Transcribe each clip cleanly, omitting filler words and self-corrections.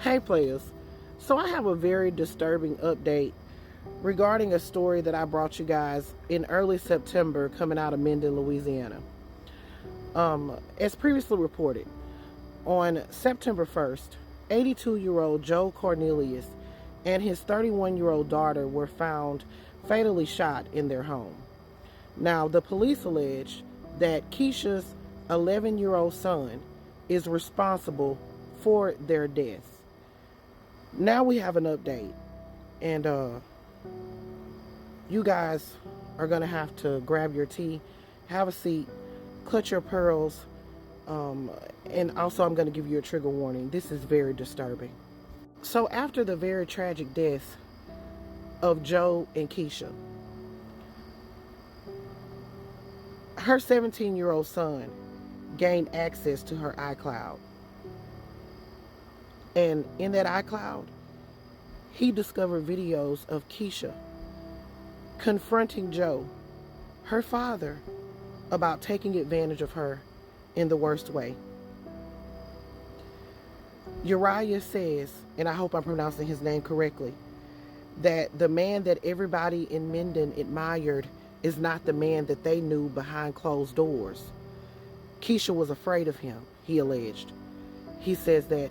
Hey players, so I have a very disturbing update regarding a story that I brought you guys in early September coming out of Minden, Louisiana. As previously reported, on September 1st, 82-year-old Joe Cornelius and his 31-year-old daughter were found fatally shot in their home. Now, the police allege that Keisha's 11-year-old son is responsible for their deaths. Now we have an update, and you guys are gonna have to grab your tea, have a seat, clutch your pearls, and also I'm gonna give you a trigger warning. This is very disturbing. So after the very tragic deaths of Joe and Keisha, her 17-year-old son gained access to her iCloud. And in that iCloud, he discovered videos of Keisha confronting Joe, her father, about taking advantage of her in the worst way. Uriah says, and I hope I'm pronouncing his name correctly, that the man that everybody in Minden admired is not the man that they knew behind closed doors. Keisha was afraid of him, he alleged. He says that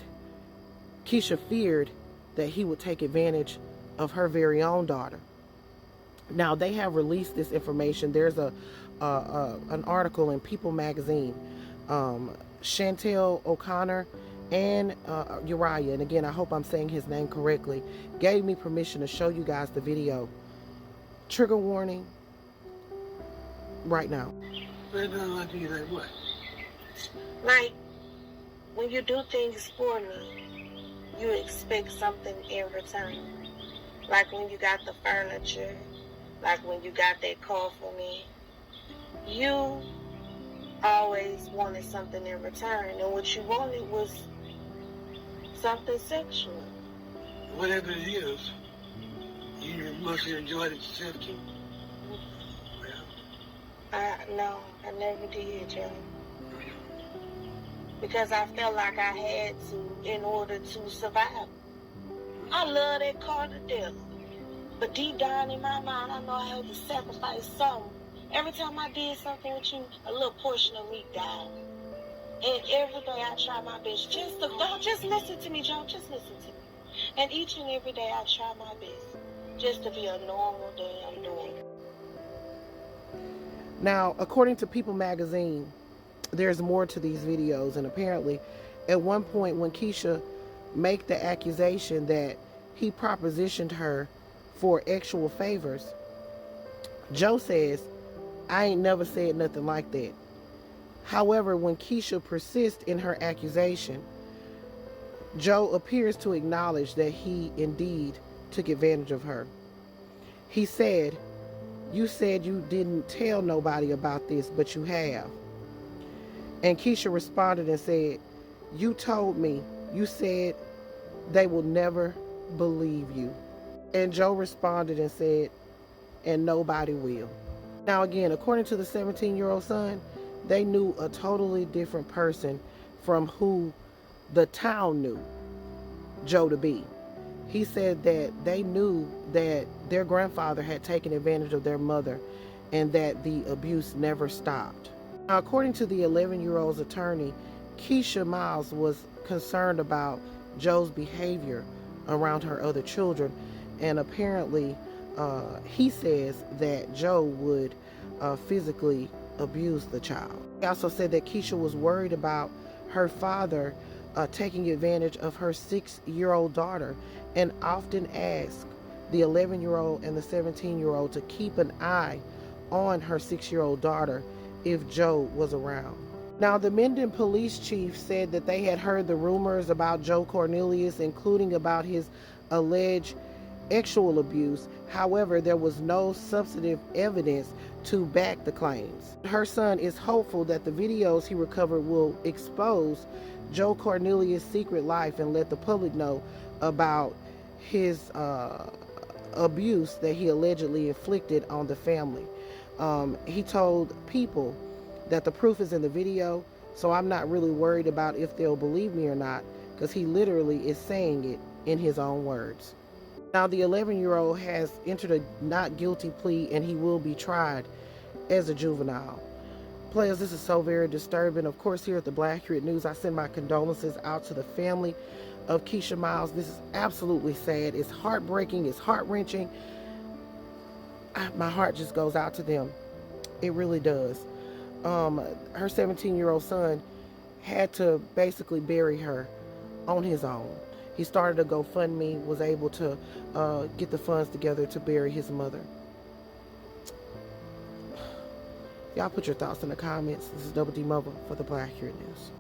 Keisha feared that he would take advantage of her very own daughter. Now, they have released this information. There's an article in People magazine. Chantel O'Connor and Uriah, and again, I hope I'm saying his name correctly, gave me permission to show you guys the video. Trigger warning right now. Like what? Like, when you do things for me, you expect something in return. Like when you got the furniture, like when you got that car for me. You always wanted something in return, and what you wanted was something sexual. Whatever it is, you must have enjoyed it yourself too. No, I never did, Joe. Because I felt like I had to in order to survive. I love that car to death. But deep down in my mind, I know I had to sacrifice something. Every time I did something with you, a little portion of me died. And every day I try my best. Just listen to me, Joe. Just listen to me. And each and every day I try my best just to be a normal damn daughter. Now, according to People magazine, there's more to these videos, and apparently at one point when Keisha made the accusation that he propositioned her for sexual favors, Joe says, "I ain't never said nothing like that." However, when Keisha persists in her accusation, Joe appears to acknowledge that he indeed took advantage of her. He said, "You said you didn't tell nobody about this, but you have." And Keisha responded and said, "You told me. You said they will never believe you." And Joe responded and said, "And nobody will." Now again, according to the 17-year-old son, they knew a totally different person from who the town knew Joe to be. He said that they knew that their grandfather had taken advantage of their mother and that the abuse never stopped. Now, according to the 11-year-old's attorney, Keisha Miles was concerned about Joe's behavior around her other children, and apparently he says that Joe would physically abuse the child. He also said that Keisha was worried about her father taking advantage of her 6-year-old daughter, and often asked the 11-year-old and the 17-year-old to keep an eye on her 6-year-old daughter if Joe was around. Now, the Minden police chief said that they had heard the rumors about Joe Cornelius, including about his alleged sexual abuse. However, there was no substantive evidence to back the claims. Her son is hopeful that the videos he recovered will expose Joe Cornelius' secret life and let the public know about his abuse that he allegedly inflicted on the family. He told People that the proof is in the video, so I'm not really worried about if they'll believe me or not. because he literally is saying it in his own words. Now, the 11-year-old has entered a not guilty plea and he will be tried as a juvenile. Players, this is so very disturbing. Of course, here at the Black Accurate News, I send my condolences out to the family of Keisha Miles. This is absolutely sad. It's heartbreaking. It's heart-wrenching. My heart just goes out to them. It really does. Her 17-year-old son had to basically bury her on his own. He started a GoFundMe, was able to get the funds together to bury his mother. Y'all put your thoughts in the comments. This is Double D Mobile for the Black Accurate News.